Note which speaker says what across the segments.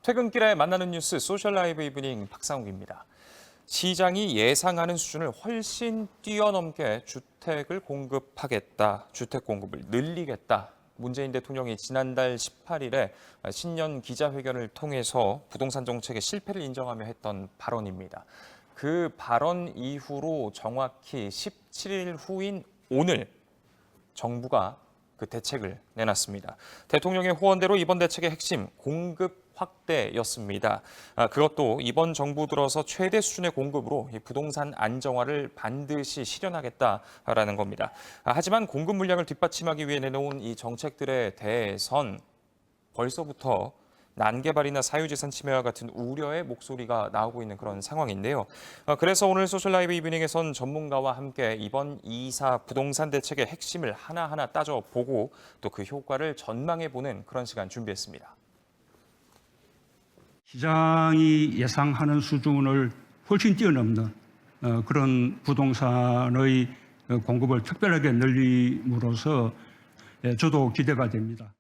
Speaker 1: 퇴근길에 만나는 뉴스 소셜 라이브 이브닝 박상욱입니다. 시장이 예상하는 수준을 훨씬 뛰어넘게 주택을 공급하겠다, 주택 공급을 늘리겠다. 문재인 대통령이 지난달 18일에 신년 기자회견을 통해서 부동산 정책의 실패를 인정하며 했던 발언입니다. 그 발언 이후로 정확히 17일 후인 오늘 정부가 그 대책을 내놨습니다. 대통령의 호언대로 이번 대책의 핵심 공급 확대였습니다. 그것도 이번 정부 들어서 최대 수준의 공급으로 이 부동산 안정화를 반드시 실현하겠다라는 겁니다. 하지만 공급 물량을 뒷받침하기 위해 내놓은 이 정책들에 대해선 벌써부터 난개발이나 사유재산 침해와 같은 우려의 목소리가 나오고 있는 그런 상황인데요. 그래서 오늘 소셜 라이브 이브닝에선 전문가와 함께 이번 2사 부동산 대책의 핵심을 하나하나 따져보고 또 그 효과를 전망해보는 그런 시간 준비했습니다.
Speaker 2: 시장이 예상하는 수준을 훨씬 뛰어넘는 그런 부동산의 공급을 특별하게 늘림으로써 저도 기대가 됩니다.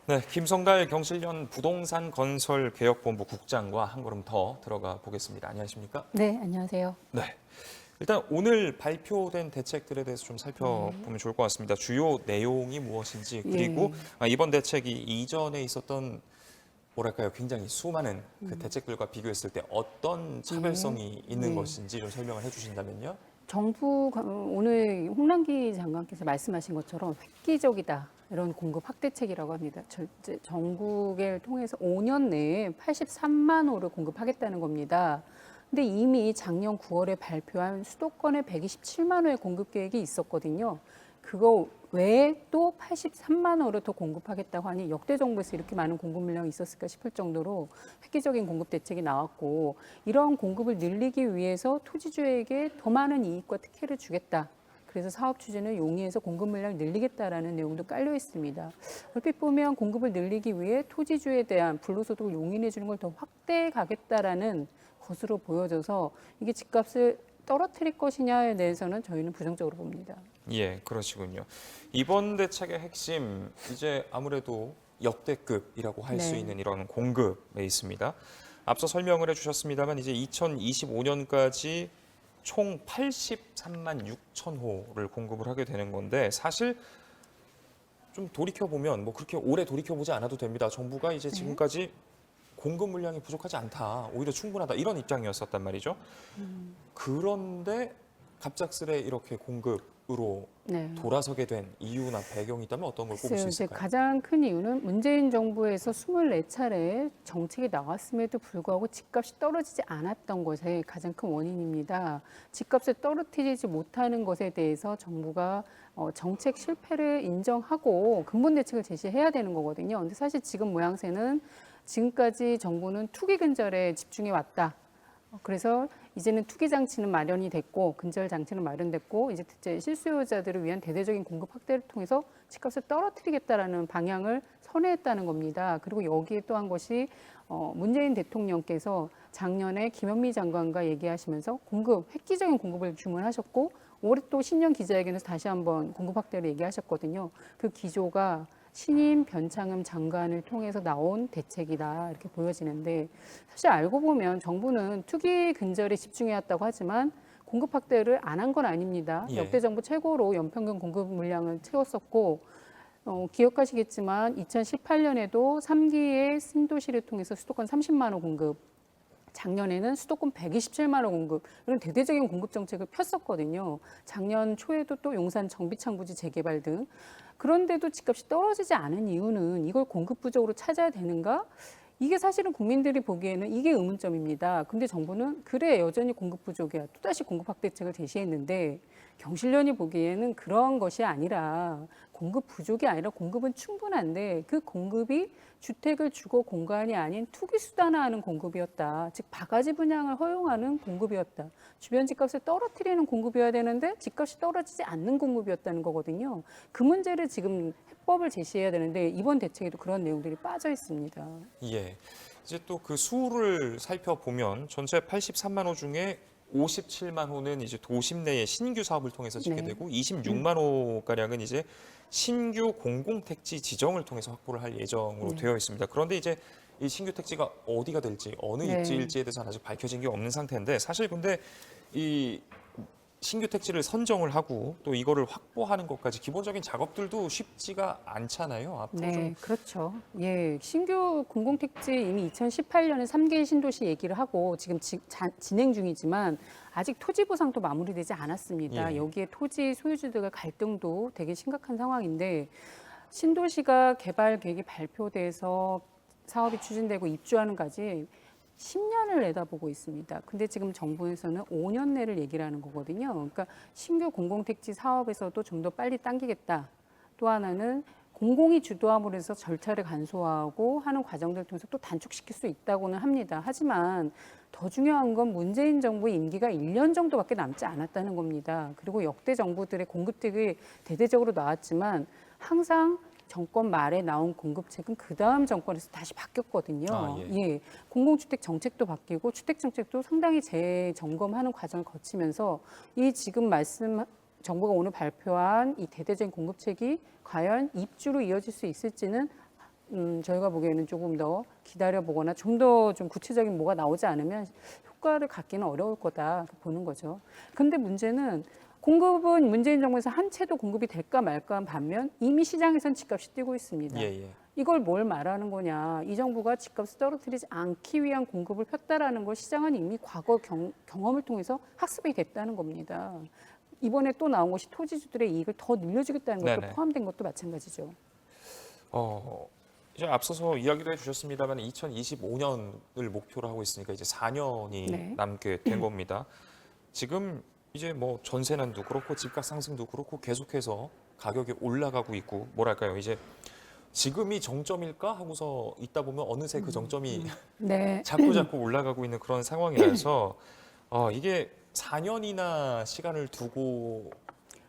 Speaker 1: 네, 김성달 경실련 부동산 건설 개혁본부 국장과 한 걸음 더 들어가 보겠습니다. 안녕하십니까?
Speaker 3: 네, 안녕하세요.
Speaker 1: 네. 일단 오늘 발표된 대책들에 대해서 좀 살펴보면 좋을 것 같습니다. 주요 내용이 무엇인지 그리고 이번 대책이 이전에 있었던 뭐랄까요, 굉장히 수많은 그 대책들과 비교했을 때 어떤 차별성이 있는 것인지 좀 설명을 해주신다면요.
Speaker 3: 정부 오늘 홍남기 장관께서 말씀하신 것처럼 획기적이다. 이런 공급 확대책이라고 합니다. 전국을 통해서 5년 내에 83만 호를 공급하겠다는 겁니다. 근데 이미 작년 9월에 발표한 수도권에 127만 호의 공급 계획이 있었거든요. 그거 외에 또 83만 호를 더 공급하겠다고 하니 역대 정부에서 이렇게 많은 공급 물량이 있었을까 싶을 정도로 획기적인 공급 대책이 나왔고, 이런 공급을 늘리기 위해서 토지주에게 더 많은 이익과 특혜를 주겠다. 그래서 사업 추진을 용이해서 공급 물량을 늘리겠다라는 내용도 깔려 있습니다. 얼핏 보면 공급을 늘리기 위해 토지주에 대한 불로소득을 용인해 주는 걸 더 확대해 가겠다라는 것으로 보여져서 이게 집값을 떨어뜨릴 것이냐에 대해서는 저희는 부정적으로 봅니다.
Speaker 1: 예, 그러시군요. 이번 대책의 핵심, 이제 아무래도 역대급이라고 할 수 있는 이런 공급에 있습니다. 앞서 설명을 해주셨습니다만 이제 2025년까지 총 83만 6천 호를 공급을 하게 되는 건데, 사실 좀 돌이켜보면 뭐 그렇게 오래 돌이켜보지 않아도 됩니다. 정부가 이제 지금까지 공급 물량이 부족하지 않다, 오히려 충분하다, 이런 입장이었었단 말이죠. 그런데 갑작스레 이렇게 공급으로 돌아서게 된 이유나 배경이 있다면 어떤 걸 꼽을 수 있을까요?
Speaker 3: 가장 큰 이유는 문재인 정부에서 24차례 정책이 나왔음에도 불구하고 집값이 떨어지지 않았던 것이 가장 큰 원인입니다. 집값을 떨어뜨리지 못하는 것에 대해서 정부가 정책 실패를 인정하고 근본 대책을 제시해야 되는 거거든요. 근데 사실 지금 모양새는 지금까지 정부는 투기 근절에 집중해 왔다. 그래서 이제는 투기 장치는 마련이 됐고 근절 장치는 마련됐고 이제 실수요자들을 위한 대대적인 공급 확대를 통해서 집값을 떨어뜨리겠다라는 방향을 선회했다는 겁니다. 그리고 여기에 또 한 것이 문재인 대통령께서 작년에 김현미 장관과 얘기하시면서 획기적인 공급을 주문하셨고 올해 또 신년 기자회견에서 다시 한번 공급 확대를 얘기하셨거든요. 그 기조가 신임 변창흠 장관을 통해서 나온 대책이다, 이렇게 보여지는데, 사실 알고 보면 정부는 투기 근절에 집중해왔다고 하지만 공급 확대를 안 한 건 아닙니다. 역대 정부 최고로 연평균 공급 물량을 채웠었고, 기억하시겠지만 2018년에도 3기의 신도시를 통해서 수도권 30만 호 공급, 작년에는 수도권 127만 호 공급, 이런 대대적인 공급 정책을 폈었거든요. 작년 초에도 또 용산 정비창 부지 재개발 등. 그런데도 집값이 떨어지지 않은 이유는 이걸 공급 부족으로 찾아야 되는가? 이게 사실은 국민들이 보기에는 이게 의문점입니다. 근데 정부는 그래 여전히 공급 부족이야. 또다시 공급 확대책을 제시했는데 경실련이 보기에는 그런 것이 아니라 공급 부족이 아니라 공급은 충분한데 그 공급이 주택을 주거 공간이 아닌 투기 수단화하는 공급이었다. 즉 바가지 분양을 허용하는 공급이었다. 주변 집값을 떨어뜨리는 공급이어야 되는데 집값이 떨어지지 않는 공급이었다는 거거든요. 그 문제를 지금 해법을 제시해야 되는데 이번 대책에도 그런 내용들이 빠져 있습니다.
Speaker 1: 예. 이제 또 그 수를 살펴보면 전체 83만 호 중에 57만 호는 이제 도심 내에 신규 사업을 통해서 짓게
Speaker 3: 네.
Speaker 1: 되고 26만 호 가량은 이제 신규 공공택지 지정을 통해서 확보를 할 예정으로 되어 있습니다. 그런데 이제 이 신규 택지가 어디가 될지 어느
Speaker 3: 네.
Speaker 1: 입지일지에 대해서는 아직 밝혀진 게 없는 상태인데 사실 근데 이 신규 택지를 선정을 하고 또 이거를 확보하는 것까지 기본적인 작업들도 쉽지가 않잖아요. 앞으로
Speaker 3: 네,
Speaker 1: 좀
Speaker 3: 그렇죠. 예, 신규 공공택지 이미 2018년에 3개 신도시 얘기를 하고 지금 진행 중이지만 아직 토지 보상도 마무리되지 않았습니다.
Speaker 1: 예.
Speaker 3: 여기에 토지 소유주들과 갈등도 되게 심각한 상황인데 신도시가 개발 계획이 발표돼서 사업이 추진되고 입주하는까지 10년을 내다보고 있습니다. 근데 지금 정부에서는 5년 내를 얘기를 하는 거거든요. 그러니까 신규 공공택지 사업에서도 좀 더 빨리 당기겠다. 또 하나는 공공이 주도함으로 해서 절차를 간소화하고 하는 과정들을 통해서 또 단축시킬 수 있다고는 합니다. 하지만 더 중요한 건 문재인 정부의 임기가 1년 정도밖에 남지 않았다는 겁니다. 그리고 역대 정부들의 공급책이 대대적으로 나왔지만 항상 정권 말에 나온 공급책은 그 다음 정권에서 다시 바뀌었거든요.
Speaker 1: 아,
Speaker 3: 예. 공공주택 정책도 바뀌고 주택 정책도 상당히 재점검하는 과정을 거치면서 이 지금 정부가 오늘 발표한 이 대대적인 공급책이 과연 입주로 이어질 수 있을지는 저희가 보기에는 조금 더 기다려보거나 좀 더 좀 구체적인 뭐가 나오지 않으면 효과를 갖기는 어려울 거다 보는 거죠. 근데 문제는 공급은 문재인 정부에서 한 채도 공급이 될까 말까 한 반면 이미 시장에선 집값이 뛰고 있습니다.
Speaker 1: 예, 예.
Speaker 3: 이걸 뭘 말하는 거냐. 이 정부가 집값을 떨어뜨리지 않기 위한 공급을 폈다라는 걸 시장은 이미 과거 경험을 통해서 학습이 됐다는 겁니다. 이번에 또 나온 것이 토지주들의 이익을 더 늘려주겠다는 것도
Speaker 1: 네네.
Speaker 3: 포함된 것도 마찬가지죠.
Speaker 1: 이제 앞서서 이야기도 해주셨습니다만 2025년을 목표로 하고 있으니까 이제 4년이
Speaker 3: 네.
Speaker 1: 남게 된 겁니다. 지금 이제 뭐 전세난도 그렇고 집값 상승도 그렇고 계속해서 가격이 올라가고 있고 뭐랄까요 이제 지금이 정점일까 하고서 있다 보면 어느새 그 정점이
Speaker 3: 네.
Speaker 1: 자꾸 올라가고 있는 그런 상황이라서 이게 4년이나 시간을 두고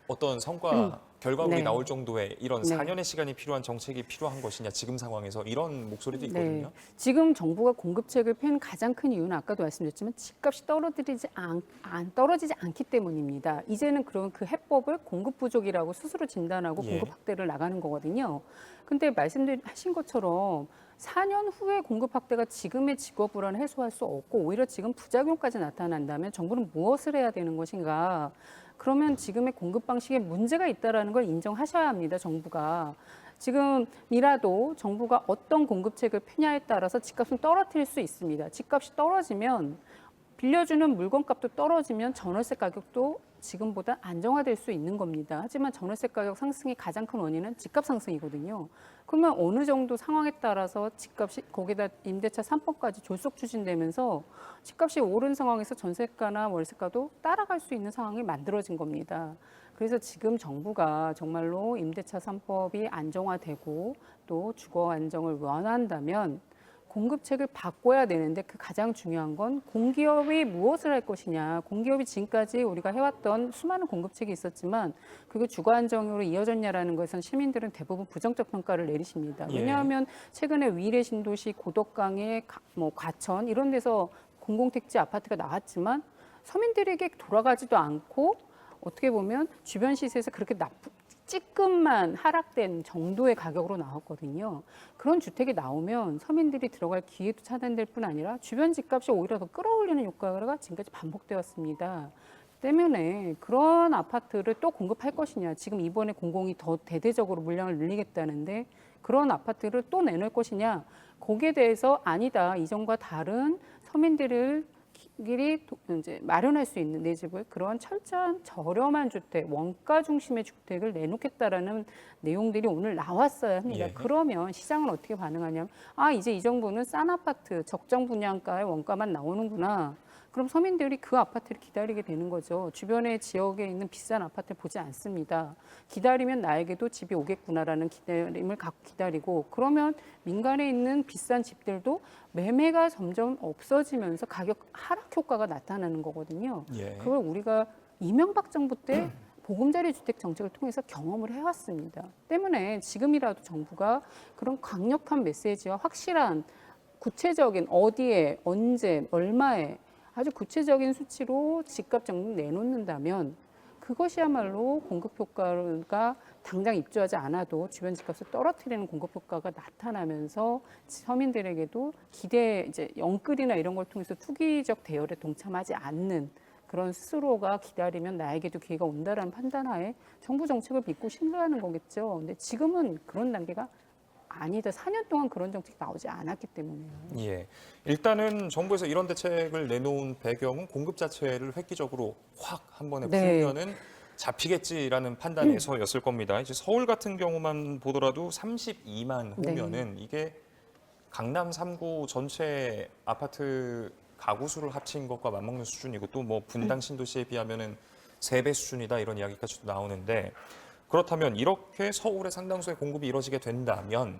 Speaker 1: 어떤 성과 결과물이
Speaker 3: 네.
Speaker 1: 나올 정도의 이런
Speaker 3: 네.
Speaker 1: 4년의 시간이 필요한 정책이 필요한 것이냐 지금 상황에서 이런 목소리도 있거든요.
Speaker 3: 지금 정부가 공급책을 편 가장 큰 이유는 아까도 말씀드렸지만 집값이 떨어지지 않기 때문입니다. 이제는 그럼 그 해법을 공급 부족이라고 스스로 진단하고
Speaker 1: 예.
Speaker 3: 공급 확대를 나가는 거거든요. 근데 말씀하신 것처럼 4년 후에 공급 확대가 지금의 직업 불안을 해소할 수 없고 오히려 지금 부작용까지 나타난다면 정부는 무엇을 해야 되는 것인가? 그러면 지금의 공급 방식에 문제가 있다라는 걸 인정하셔야 합니다. 정부가. 지금이라도 정부가 어떤 공급책을 펴냐에 따라서 집값은 떨어뜨릴 수 있습니다. 집값이 떨어지면 빌려주는 물건값도 떨어지면 전월세 가격도 지금보다 안정화될 수 있는 겁니다. 하지만 전월세 가격 상승의 가장 큰 원인은 집값 상승이거든요. 그러면 어느 정도 상황에 따라서 집값이 거기다 임대차 3법까지 졸속 추진되면서 집값이 오른 상황에서 전세가나 월세가도 따라갈 수 있는 상황이 만들어진 겁니다. 그래서 지금 정부가 정말로 임대차 3법이 안정화되고 또 주거 안정을 원한다면 공급책을 바꿔야 되는데 그 가장 중요한 건 공기업이 무엇을 할 것이냐. 공기업이 지금까지 우리가 해왔던 수많은 공급책이 있었지만 그게 주거 안정으로 이어졌냐라는 것은 시민들은 대부분 부정적 평가를 내리십니다.
Speaker 1: 예.
Speaker 3: 왜냐하면 최근에 위례 신도시, 고덕강의 과천 이런 데서 공공택지 아파트가 나왔지만 서민들에게 돌아가지도 않고 어떻게 보면 주변 시세에서 그렇게 찌끔만 하락된 정도의 가격으로 나왔거든요. 그런 주택이 나오면 서민들이 들어갈 기회도 차단될 뿐 아니라 주변 집값이 오히려 더 끌어올리는 효과가 지금까지 반복되었습니다. 때문에 그런 아파트를 또 공급할 것이냐. 지금 이번에 공공이 더 대대적으로 물량을 늘리겠다는데 그런 아파트를 또 내놓을 것이냐. 거기에 대해서 아니다. 이전과 다른 서민들을 이제 마련할 수 있는 내 집을 그런 철저한 저렴한 주택, 원가 중심의 주택을 내놓겠다라는 내용들이 오늘 나왔어야 합니다.
Speaker 1: 예.
Speaker 3: 그러면 시장은 어떻게 반응하냐면 이제 이 정부는 싼 아파트, 적정 분양가의 원가만 나오는구나. 그럼 서민들이 그 아파트를 기다리게 되는 거죠. 주변의 지역에 있는 비싼 아파트를 보지 않습니다. 기다리면 나에게도 집이 오겠구나라는 기다림을 갖고 기다리고 그러면 민간에 있는 비싼 집들도 매매가 점점 없어지면서 가격 하락 효과가 나타나는 거거든요.
Speaker 1: 예.
Speaker 3: 그걸 우리가 이명박 정부 때 보금자리 주택 정책을 통해서 경험을 해왔습니다. 때문에 지금이라도 정부가 그런 강력한 메시지와 확실한 구체적인 어디에, 언제, 얼마에 아주 구체적인 수치로 집값 정책 내놓는다면 그것이야말로 공급 효과가 당장 입주하지 않아도 주변 집값을 떨어뜨리는 공급 효과가 나타나면서 서민들에게도 이제 영끌이나 이런 걸 통해서 투기적 대열에 동참하지 않는 그런 스스로가 기다리면 나에게도 기회가 온다라는 판단하에 정부 정책을 믿고 신뢰하는 거겠죠. 근데 지금은 그런 단계가 아니다. 4년 동안 그런 정책이 나오지 않았기 때문에요.
Speaker 1: 예. 일단은 정부에서 이런 대책을 내놓은 배경은 공급 자체를 획기적으로 확 한 번에
Speaker 3: 네.
Speaker 1: 풀면은 잡히겠지라는 판단에서였을 겁니다. 이제 서울 같은 경우만 보더라도 32만 호면은 이게 강남 3구 전체 아파트 가구 수를 합친 것과 맞먹는 수준이고 또 뭐 분당 신도시에 비하면은 3배 수준이다 이런 이야기까지도 나오는데 그렇다면 이렇게 서울의 상당수의 공급이 이루어지게 된다면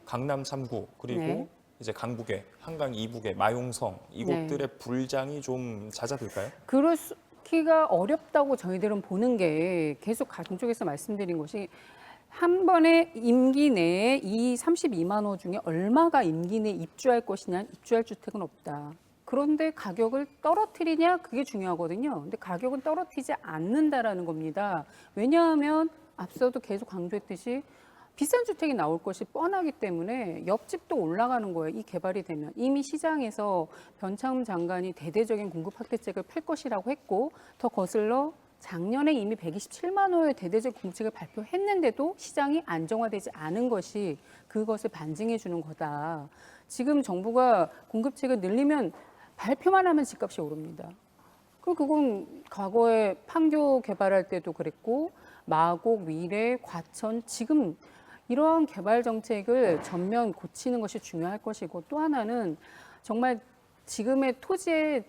Speaker 1: 강남 3구 그리고
Speaker 3: 네.
Speaker 1: 이제 강북에 한강 이북에 마용성 이곳들의 불장이 좀 잦아들까요?
Speaker 3: 그렇기가 어렵다고 저희들은 보는 게 계속 강쪽에서 말씀드린 것이 한 번에 임기 내에 이 32만 호 중에 얼마가 임기 내에 입주할 것이냐, 입주할 주택은 없다. 그런데 가격을 떨어뜨리냐 그게 중요하거든요. 근데 가격은 떨어뜨리지 않는다라는 겁니다. 왜냐하면 앞서도 계속 강조했듯이 비싼 주택이 나올 것이 뻔하기 때문에 옆집도 올라가는 거예요. 이 개발이 되면 이미 시장에서 변창흠 장관이 대대적인 공급 확대책을 펼 것이라고 했고 더 거슬러 작년에 이미 127만 호의 대대적 공급책을 발표했는데도 시장이 안정화되지 않은 것이 그것을 반증해 주는 거다. 지금 정부가 공급책을 늘리면 발표만 하면 집값이 오릅니다. 그건 과거에 판교 개발할 때도 그랬고 마곡, 위례, 과천 지금 이러한 개발 정책을 전면 고치는 것이 중요할 것이고 또 하나는 정말 지금의 토지의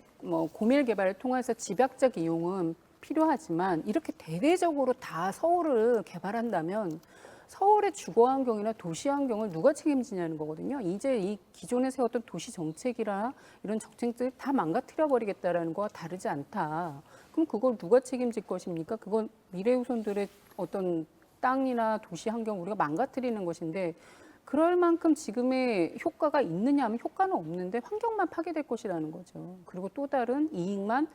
Speaker 3: 고밀 개발을 통해서 집약적 이용은 필요하지만 이렇게 대대적으로 다 서울을 개발한다면 서울의 주거 환경이나 도시 환경을 누가 책임지냐는 거거든요. 이제 이 기존에 세웠던 도시 정책이나 이런 정책들 다 망가뜨려 버리겠다라는 거와 다르지 않다. 그럼 그걸 누가 책임질 것입니까? 그건 미래 후손들의 어떤 땅이나 도시 환경 우리가 망가뜨리는 것인데 그럴 만큼 지금의 효과가 있느냐 하면 효과는 없는데 환경만 파괴될 것이라는 거죠. 그리고 또 다른 이익만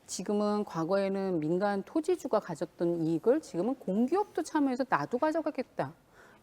Speaker 3: 지금은 과거에는 민간 토지주가 가졌던 이익을 지금은 공기업도 참여해서 나도 가져가겠다.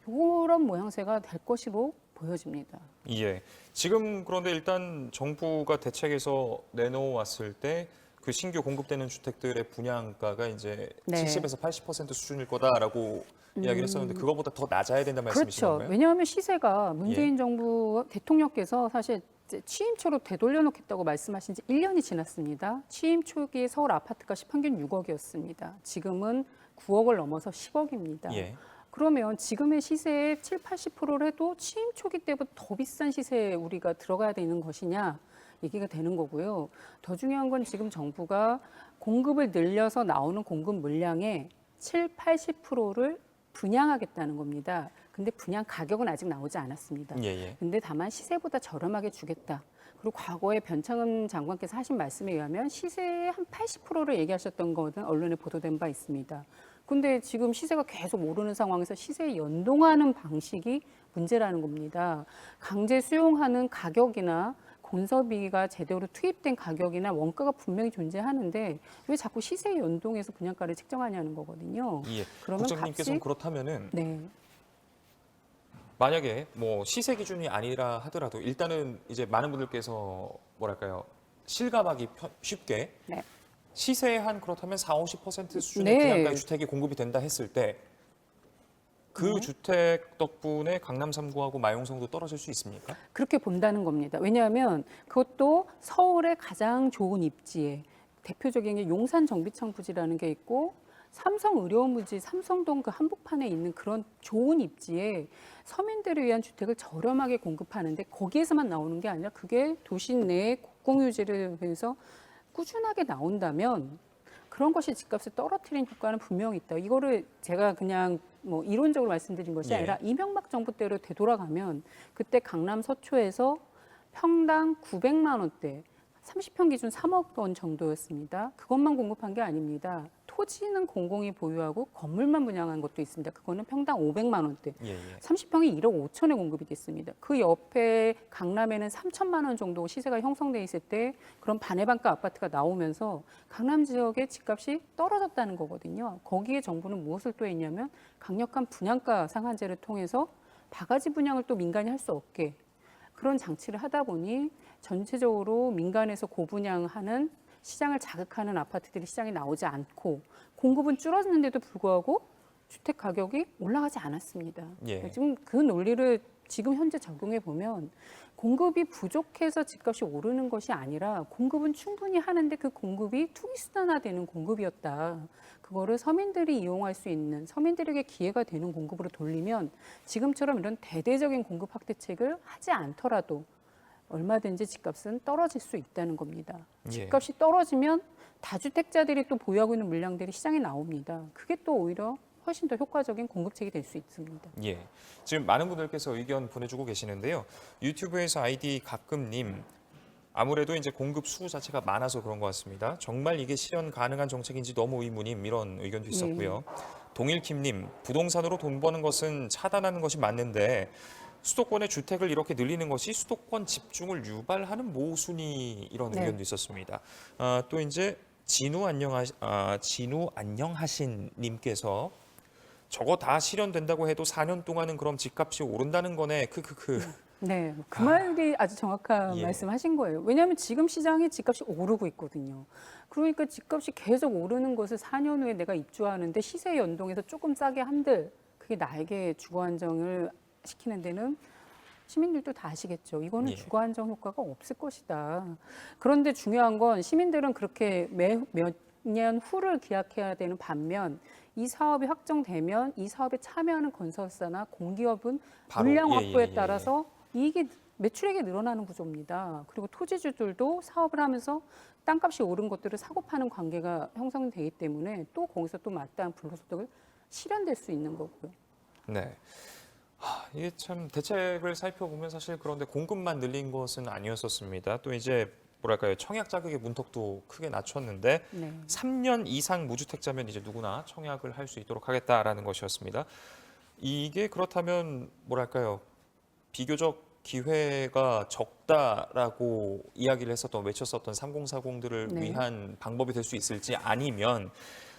Speaker 3: 이런 모양새가 될 것으로 보여집니다.
Speaker 1: 예. 지금 그런데 일단 정부가 대책에서 내놓았을 때 그 신규 공급되는 주택들의 분양가가 이제
Speaker 3: 네.
Speaker 1: 70에서 80% 수준일 거다라고 이야기를 했었는데 그거보다 더 낮아야 된다는 말씀이신
Speaker 3: 그렇죠.
Speaker 1: 건가요?
Speaker 3: 왜냐하면 시세가 문재인 정부 대통령께서 사실 이제 취임 초로 되돌려놓겠다고 말씀하신 지 1년이 지났습니다. 취임 초기에 서울 아파트값이 평균 6억이었습니다. 지금은 9억을 넘어서 10억입니다.
Speaker 1: 예.
Speaker 3: 그러면 지금의 시세의 7, 80%를 해도 취임 초기 때보다 더 비싼 시세에 우리가 들어가야 되는 것이냐 얘기가 되는 거고요. 더 중요한 건 지금 정부가 공급을 늘려서 나오는 공급 물량의 7, 80%를 분양하겠다는 겁니다. 근데 분양 가격은 아직 나오지 않았습니다.
Speaker 1: 예.
Speaker 3: 근데 다만 시세보다 저렴하게 주겠다. 그리고 과거에 변창흠 장관께서 하신 말씀에 의하면 시세의 한 80%를 얘기하셨던 것은 언론에 보도된 바 있습니다. 근데 지금 시세가 계속 오르는 상황에서 시세에 연동하는 방식이 문제라는 겁니다. 강제 수용하는 가격이나 건설비가 제대로 투입된 가격이나 원가가 분명히 존재하는데 왜 자꾸 시세에 연동해서 분양가를 책정하냐는 거거든요.
Speaker 1: 예.
Speaker 3: 그러면
Speaker 1: 국장님께서는
Speaker 3: 값이
Speaker 1: 그렇다면은
Speaker 3: 네.
Speaker 1: 만약에 뭐 시세 기준이 아니라 하더라도 일단은 이제 많은 분들께서 뭐랄까요 실감하기 쉽게
Speaker 3: 네.
Speaker 1: 시세에 한 그렇다면 4, 50% 수준의
Speaker 3: 네.
Speaker 1: 분양가의 주택이 공급이 된다 했을 때 그
Speaker 3: 네.
Speaker 1: 주택 덕분에 강남 3구하고 마용성도 떨어질 수 있습니까?
Speaker 3: 그렇게 본다는 겁니다. 왜냐하면 그것도 서울의 가장 좋은 입지에 대표적인 게 용산 정비창 부지라는 게 있고 삼성 의료부지 삼성동 그 한복판에 있는 그런 좋은 입지에 서민들을 위한 주택을 저렴하게 공급하는데 거기에서만 나오는 게 아니라 그게 도시 내 공유지를 위해서 꾸준하게 나온다면 그런 것이 집값을 떨어뜨리는 효과는 분명히 있다. 이거를 제가 그냥 뭐 이론적으로 말씀드린 것이
Speaker 1: 예.
Speaker 3: 아니라 이명박 정부 때로 되돌아가면 그때 강남 서초에서 평당 900만 원대, 30평 기준 3억 원 정도였습니다. 그것만 공급한 게 아닙니다. 토지는 공공이 보유하고 건물만 분양한 것도 있습니다. 그거는 평당 500만 원대.
Speaker 1: 예, 예.
Speaker 3: 30평이 1억 5천에 공급이 됐습니다. 그 옆에 강남에는 3천만 원 정도 시세가 형성돼 있을 때 그런 반의 반가 아파트가 나오면서 강남 지역의 집값이 떨어졌다는 거거든요. 거기에 정부는 무엇을 또 했냐면 강력한 분양가 상한제를 통해서 바가지 분양을 또 민간이 할 수 없게 그런 장치를 하다 보니 전체적으로 민간에서 고분양하는 시장을 자극하는 아파트들이 시장에 나오지 않고 공급은 줄어드는데도 불구하고 주택 가격이 올라가지 않았습니다.
Speaker 1: 예.
Speaker 3: 지금 그 논리를 지금 현재 적용해 보면 공급이 부족해서 집값이 오르는 것이 아니라 공급은 충분히 하는데 그 공급이 투기수단화되는 공급이었다. 그거를 서민들이 이용할 수 있는 서민들에게 기회가 되는 공급으로 돌리면 지금처럼 이런 대대적인 공급 확대책을 하지 않더라도 얼마든지 집값은 떨어질 수 있다는 겁니다.
Speaker 1: 예.
Speaker 3: 집값이 떨어지면 다주택자들이 또 보유하고 있는 물량들이 시장에 나옵니다. 그게 또 오히려 훨씬 더 효과적인 공급책이 될 수 있습니다.
Speaker 1: 예. 지금 많은 분들께서 의견 보내주고 계시는데요. 유튜브에서 아이디 가끔님, 아무래도 이제 공급 수요 자체가 많아서 그런 것 같습니다. 정말 이게 실현 가능한 정책인지 너무 의문임, 이런 의견도 있었고요. 동일킴님, 부동산으로 돈 버는 것은 차단하는 것이 맞는데 수도권의 주택을 이렇게 늘리는 것이 수도권 집중을 유발하는 모순이, 이런
Speaker 3: 네.
Speaker 1: 의견도 있었습니다. 또 이제 진우 안녕하신 님께서 저거 다 실현된다고 해도 4년 동안은 그럼 집값이 오른다는 거네. 크크크.
Speaker 3: 네, 그 말이 아주 정확한
Speaker 1: 예.
Speaker 3: 말씀하신 거예요. 왜냐하면 지금 시장에 집값이 오르고 있거든요. 그러니까 집값이 계속 오르는 것을 4년 후에 내가 입주하는데 시세 연동해서 조금 싸게 한들 그게 나에게 주거 안정을 시키는 데는 시민들도 다 아시겠죠. 이거는
Speaker 1: 예.
Speaker 3: 주거 안정 효과가 없을 것이다. 그런데 중요한 건 시민들은 그렇게 몇 년 후를 기약해야 되는 반면 이 사업이 확정되면 이 사업에 참여하는 건설사나 공기업은
Speaker 1: 바로,
Speaker 3: 물량
Speaker 1: 예,
Speaker 3: 확보에
Speaker 1: 예, 예,
Speaker 3: 따라서 이익이 매출액이 늘어나는 구조입니다. 그리고 토지주들도 사업을 하면서 땅값이 오른 것들을 사고 파는 관계가 형성되기 때문에 또 거기서 또 마땅한 불로소득을 실현될 수 있는 거고요.
Speaker 1: 네. 이게 참 대책을 살펴보면 사실 그런데 공급만 늘린 것은 아니었었습니다. 또 이제 뭐랄까요, 청약 자격의 문턱도 크게 낮췄는데
Speaker 3: 네.
Speaker 1: 3년 이상 무주택자면 이제 누구나 청약을 할 수 있도록 하겠다라는 것이었습니다. 이게 그렇다면 뭐랄까요, 비교적 기회가 적다라고 이야기를 했었던, 외쳤었던 3040들을
Speaker 3: 네.
Speaker 1: 위한 방법이 될 수 있을지, 아니면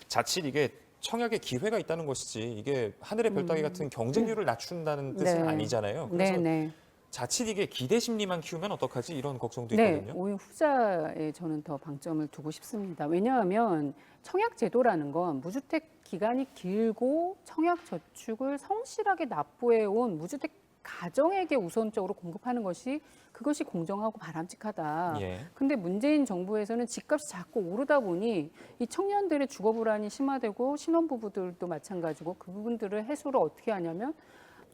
Speaker 1: 자칫 이게 청약의 기회가 있다는 것이지 이게 하늘의 별따기 같은 경쟁률을 낮춘다는 뜻은
Speaker 3: 네.
Speaker 1: 아니잖아요. 그래서
Speaker 3: 네.
Speaker 1: 자칫 이게 기대 심리만 키우면 어떡하지, 이런 걱정도
Speaker 3: 네,
Speaker 1: 있거든요.
Speaker 3: 오히려 후자에 저는 더 방점을 두고 싶습니다. 왜냐하면 청약 제도라는 건 무주택 기간이 길고 청약 저축을 성실하게 납부해온 무주택 가정에게 우선적으로 공급하는 것이 그것이 공정하고 바람직하다.
Speaker 1: 예.
Speaker 3: 근데 문재인 정부에서는 집값이 자꾸 오르다 보니 이 청년들의 주거 불안이 심화되고 신혼부부들도 마찬가지고 그 부분들을 해소를 어떻게 하냐면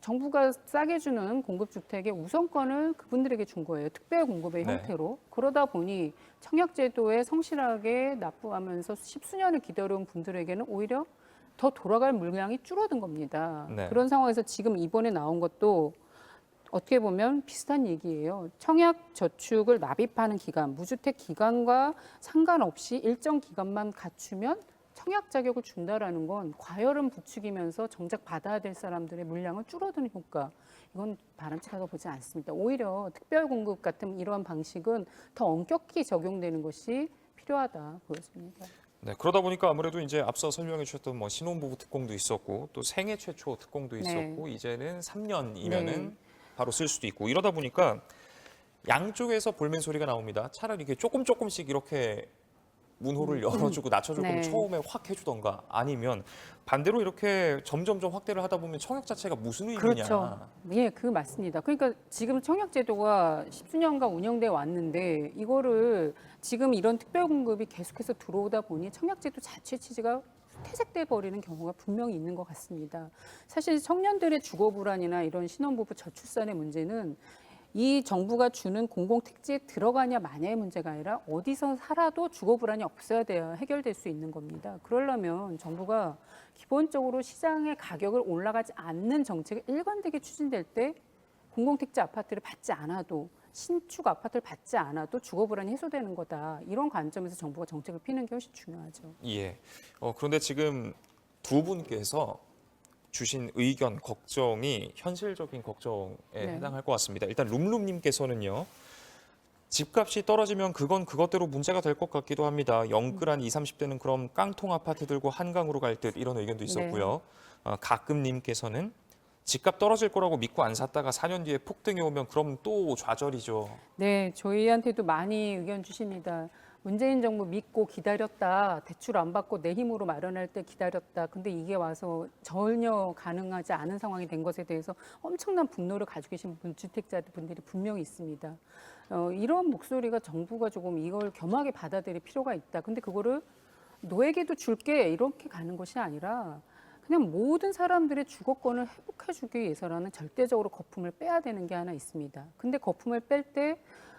Speaker 3: 정부가 싸게 주는 공급주택의 우선권을 그분들에게 준 거예요. 특별 공급의
Speaker 1: 네.
Speaker 3: 형태로. 그러다 보니 청약제도에 성실하게 납부하면서 십수년을 기다려온 분들에게는 오히려 더 돌아갈 물량이 줄어든 겁니다.
Speaker 1: 네.
Speaker 3: 그런 상황에서 지금 이번에 나온 것도 어떻게 보면 비슷한 얘기예요. 청약 저축을 납입하는 기간, 무주택 기간과 상관없이 일정 기간만 갖추면 청약 자격을 준다라는 건 과열은 부추기면서 정작 받아야 될 사람들의 물량은 줄어드는 효과. 이건 바람직하다고 보지 않습니다. 오히려 특별 공급 같은 이러한 방식은 더 엄격히 적용되는 것이 필요하다 보여집니다.
Speaker 1: 네, 그러다 보니까 아무래도 이제 앞서 설명해 주셨던 뭐 신혼부부 특공도 있었고 또 생애 최초 특공도 있었고 이제는 3년이면은
Speaker 3: 네.
Speaker 1: 바로 쓸 수도 있고, 이러다 보니까 양쪽에서 볼멘 소리가 나옵니다. 차라리 이게 조금씩 이렇게 문호를 열어주고 낮춰줄 거면
Speaker 3: 네.
Speaker 1: 처음에 확 해주던가 아니면 반대로 이렇게 점점점 확대를 하다 보면 청약 자체가 무슨 의미냐.
Speaker 3: 그렇죠. 예, 그 맞습니다. 그러니까 지금 청약제도가 십수년간 운영돼 왔는데 이거를 지금 이런 특별 공급이 계속해서 들어오다 보니 청약제도 자체 취지가 퇴색돼 버리는 경우가 분명히 있는 것 같습니다. 사실 청년들의 주거 불안이나 이런 신혼부부 저출산의 문제는 이 정부가 주는 공공택지에 들어가냐 마냐의 문제가 아니라 어디서 살아도 주거 불안이 없어야 돼야 해결될 수 있는 겁니다. 그러려면 정부가 기본적으로 시장의 가격을 올라가지 않는 정책이 일관되게 추진될 때 공공택지 아파트를 받지 않아도 신축 아파트를 받지 않아도 주거 불안이 해소되는 거다. 이런 관점에서 정부가 정책을 피는 게 훨씬 중요하죠.
Speaker 1: 예. 그런데 지금 두 분께서 주신 의견, 걱정이 현실적인 걱정에
Speaker 3: 네.
Speaker 1: 해당할 것 같습니다. 일단 룸룸님께서는요. 집값이 떨어지면 그건 그것대로 문제가 될 것 같기도 합니다. 영끌한 20, 30대는 그럼 깡통 아파트 들고 한강으로 갈 듯 이런 의견도 있었고요. 가끔님께서는 집값 떨어질 거라고 믿고 안 샀다가 4년 뒤에 폭등이 오면 그럼 또 좌절이죠.
Speaker 3: 네, 저희한테도 많이 의견 주십니다. 문재인 정부 믿고 기다렸다. 대출 안 받고 내 힘으로 마련할 때 기다렸다. 근데 이게 와서 전혀 가능하지 않은 상황이 된 것에 대해서 엄청난 분노를 가지고 계신 주택자분들이 분명히 있습니다. 이런 목소리가 정부가 조금 이걸 겸하게 받아들일 필요가 있다. 근데 그거를 너에게도 줄게 이렇게 가는 것이 아니라 그냥 모든 사람들의 주거권을 회복해주기 위해서라는 절대적으로 거품을 빼야 되는 게 하나 있습니다. 근데 거품을 뺄 때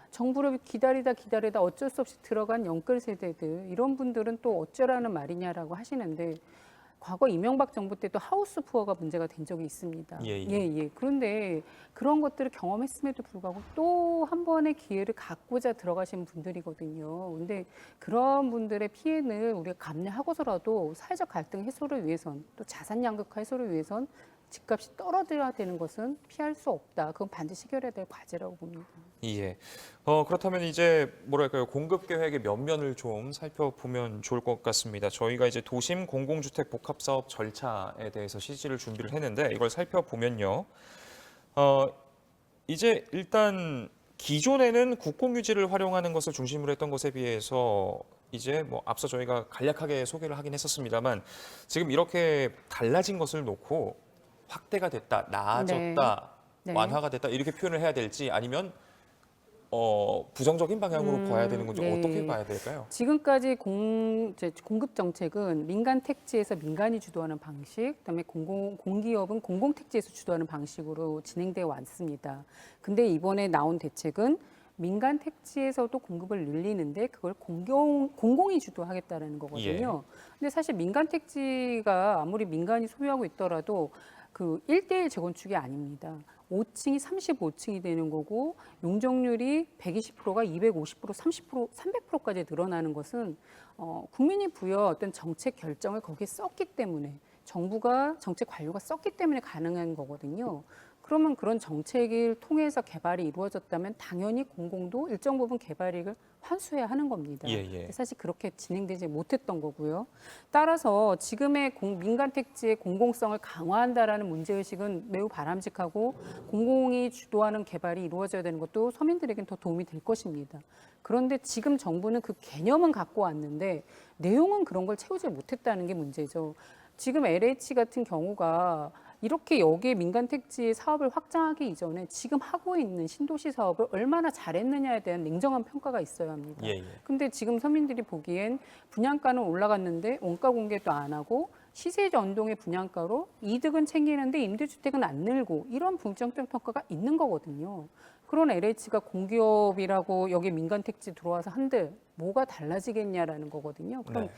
Speaker 3: 정부를 기다리다 어쩔 수 없이 들어간 영끌 세대들 이런 분들은 또 어쩌라는 말이냐라고 하시는데 과거 이명박 정부 때도 하우스 푸어가 문제가 된 적이 있습니다.
Speaker 1: 예.
Speaker 3: 그런데 그런 것들을 경험했음에도 불구하고 또 한 번의 기회를 갖고자 들어가신 분들이거든요. 근데 그런 분들의 피해는 우리가 감내하고서라도 사회적 갈등 해소를 위해선 또 자산 양극화 해소를 위해선 집값이 떨어져야 되는 것은 피할 수 없다. 그건 반드시 해결해야 될 과제라고 봅니다.
Speaker 1: 예. 그렇다면 이제 뭐랄까요 공급 계획의 면면을 좀 살펴보면 좋을 것 같습니다. 저희가 이제 도심 공공주택 복합 사업 절차에 대해서 CG를 준비를 했는데 이걸 살펴보면요. 이제 일단 기존에는 국공유지를 활용하는 것을 중심으로 했던 것에 비해서 이제 뭐 앞서 저희가 간략하게 소개를 하긴 했었습니다만 지금 이렇게 달라진 것을 놓고 확대가 됐다, 나아졌다,
Speaker 3: 네.
Speaker 1: 완화가 됐다 이렇게 표현을 해야 될지 아니면 부정적인 방향으로 봐야 되는 건지
Speaker 3: 네.
Speaker 1: 어떻게 봐야 될까요?
Speaker 3: 지금까지 공급 정책은 민간 택지에서 민간이 주도하는 방식, 그다음에 공기업은 공공택지에서 주도하는 방식으로 진행되어 왔습니다. 근데 이번에 나온 대책은 민간 택지에서도 공급을 늘리는데 그걸 공공이 주도하겠다라는 거거든요. 근데 사실 민간 택지가 아무리 민간이 소유하고 있더라도 그 1대1 재건축이 아닙니다. 5층이 35층이 되는 거고 용적률이 120%가 250%, 30%, 300%까지 늘어나는 것은 국민이 부여한 어떤 정책 결정을 거기에 썼기 때문에 정부가 정책 관료가 썼기 때문에 가능한 거거든요. 그러면 그런 정책을 통해서 개발이 이루어졌다면 당연히 공공도 일정 부분 개발 이익을 환수해야 하는 겁니다.
Speaker 1: 예.
Speaker 3: 사실 그렇게 진행되지 못했던 거고요. 따라서 지금의 민간 택지의 공공성을 강화한다라는 문제의식은 매우 바람직하고 공공이 주도하는 개발이 이루어져야 되는 것도 서민들에겐 더 도움이 될 것입니다. 그런데 지금 정부는 그 개념은 갖고 왔는데 내용은 그런 걸 채우지 못했다는 게 문제죠. 지금 LH 같은 경우가 이렇게 여기에 민간 택지의 사업을 확장하기 이전에 지금 하고 있는 신도시 사업을 얼마나 잘했느냐에 대한 냉정한 평가가 있어야 합니다. 근데 지금 서민들이 보기엔 분양가는 올라갔는데 원가 공개도 안 하고 시세 전동의 분양가로 이득은 챙기는데 임대주택은 안 늘고 이런 부정적 평가가 있는 거거든요. 그런 LH가 공기업이라고 여기 민간 택지 들어와서 한들 뭐가 달라지겠냐라는 거거든요. 그럼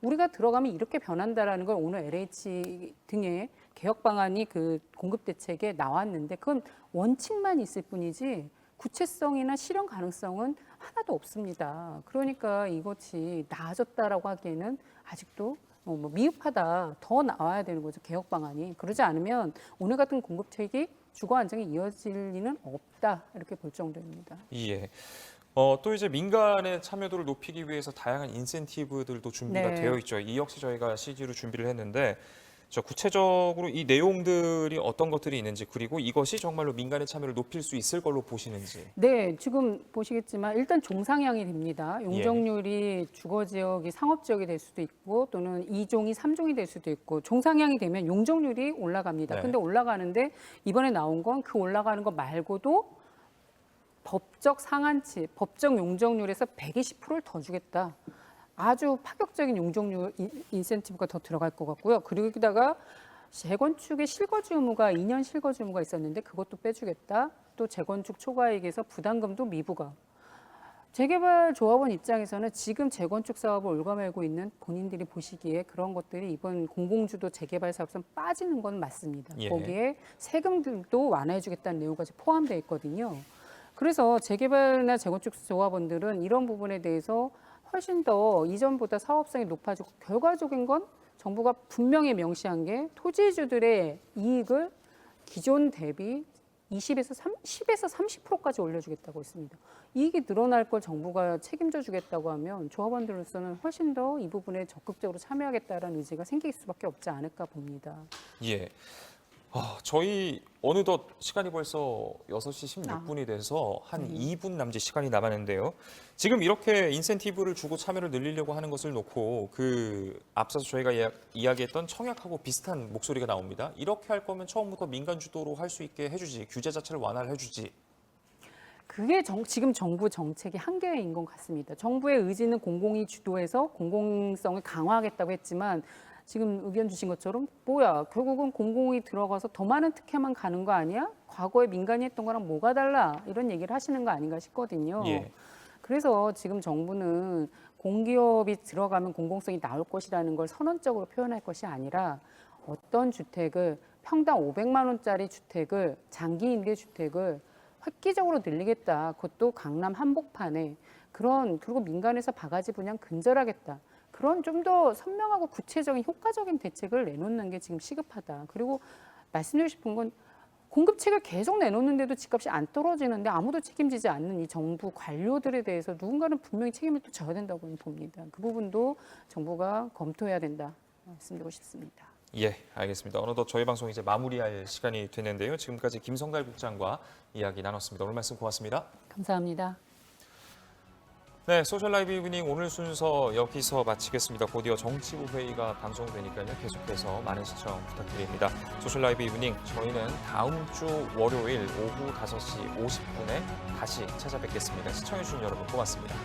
Speaker 3: 우리가 들어가면 이렇게 변한다라는 걸 오늘 LH 등의 개혁 방안이 그 공급 대책에 나왔는데 그건 원칙만 있을 뿐이지 구체성이나 실현 가능성은 하나도 없습니다. 그러니까 이것이 나아졌다라고 하기에는 아직도 뭐 미흡하다. 더 나와야 되는 거죠. 개혁 방안이. 그러지 않으면 오늘 같은 공급책이 주거 안정이 이어질 리는 없다. 이렇게 볼 정도입니다.
Speaker 1: 예. 또 이제 민간의 참여도를 높이기 위해서 다양한 인센티브들도 준비가 되어 있죠. 이 역시 저희가 CG로 준비를 했는데 저 구체적으로 이 내용들이 어떤 것들이 있는지 그리고 이것이 정말로 민간의 참여를 높일 수 있을 걸로 보시는지.
Speaker 3: 네, 지금 보시겠지만 일단 종상향이 됩니다.
Speaker 1: 예.
Speaker 3: 용적률이 주거 지역이 상업 지역이 될 수도 있고 또는 2종이 3종이 될 수도 있고 종상향이 되면 용적률이 올라갑니다.
Speaker 1: 네.
Speaker 3: 근데 올라가는데 이번에 나온 건 그 올라가는 거 말고도 법적 상한치, 법적 용적률에서 120%를 더 주겠다. 아주 파격적인 용적률 인센티브가 더 들어갈 것 같고요. 그리고 여기다가 재건축의 실거주 의무가 2년 실거주 의무가 있었는데 그것도 빼주겠다. 또 재건축 초과이익에서 부담금도 미부과. 재개발 조합원 입장에서는 지금 재건축 사업을 올가매고 있는 본인들이 보시기에 그런 것들이 이번 공공주도 재개발 사업선 빠지는 건 맞습니다.
Speaker 1: 예.
Speaker 3: 거기에 세금들도 완화해주겠다는 내용까지 포함되어 있거든요. 그래서 재개발이나 재건축 조합원들은 이런 부분에 대해서 훨씬 더 이전보다 사업성이 높아지고 결과적인 건 정부가 분명히 명시한 게 토지주들의 이익을 기존 대비 10에서 30%까지 올려주겠다고 했습니다. 이익이 늘어날 걸 정부가 책임져 주겠다고 하면 조합원들로서는 훨씬 더 이 부분에 적극적으로 참여하겠다는 의지가 생길 수밖에 없지 않을까 봅니다.
Speaker 1: 예. 저희 어느덧 시간이 벌써 6시 16분이 돼서 한 2분 남짓 시간이 남았는데요. 지금 이렇게 인센티브를 주고 참여를 늘리려고 하는 것을 놓고 앞서서 저희가 이야기했던 청약하고 비슷한 목소리가 나옵니다. 이렇게 할 거면 처음부터 민간 주도로 할 수 있게 해주지, 규제 자체를 완화를 해주지.
Speaker 3: 그게 지금 정부 정책의 한계인 것 같습니다. 정부의 의지는 공공이 주도해서 공공성을 강화하겠다고 했지만 지금 의견 주신 것처럼 뭐야 결국은 공공이 들어가서 더 많은 특혜만 가는 거 아니야? 과거에 민간이 했던 거랑 뭐가 달라? 이런 얘기를 하시는 거 아닌가 싶거든요.
Speaker 1: 예.
Speaker 3: 그래서 지금 정부는 공기업이 들어가면 공공성이 나올 것이라는 걸 선언적으로 표현할 것이 아니라 어떤 주택을 평당 500만 원짜리 주택을 장기 임대 주택을 획기적으로 늘리겠다. 그것도 강남 한복판에 그리고 민간에서 바가지 분양 근절하겠다. 그런 좀 더 선명하고 구체적인 효과적인 대책을 내놓는 게 지금 시급하다. 그리고 말씀드리고 싶은 건 공급책을 계속 내놓는데도 집값이 안 떨어지는데 아무도 책임지지 않는 이 정부 관료들에 대해서 누군가는 분명히 책임을 또 져야 된다고 봅니다. 그 부분도 정부가 검토해야 된다 말씀드리고 싶습니다.
Speaker 1: 예, 알겠습니다. 어느덧 저희 방송 이제 마무리할 시간이 됐는데요. 지금까지 김성달 국장과 이야기 나눴습니다. 오늘 말씀 고맙습니다.
Speaker 3: 감사합니다.
Speaker 1: 네, 소셜 라이브 이브닝 오늘 순서 여기서 마치겠습니다. 곧이어 정치부 회의가 방송되니까요. 계속해서 많은 시청 부탁드립니다. 소셜 라이브 이브닝 저희는 다음 주 월요일 오후 5시 50분에 다시 찾아뵙겠습니다. 시청해주신 여러분 고맙습니다.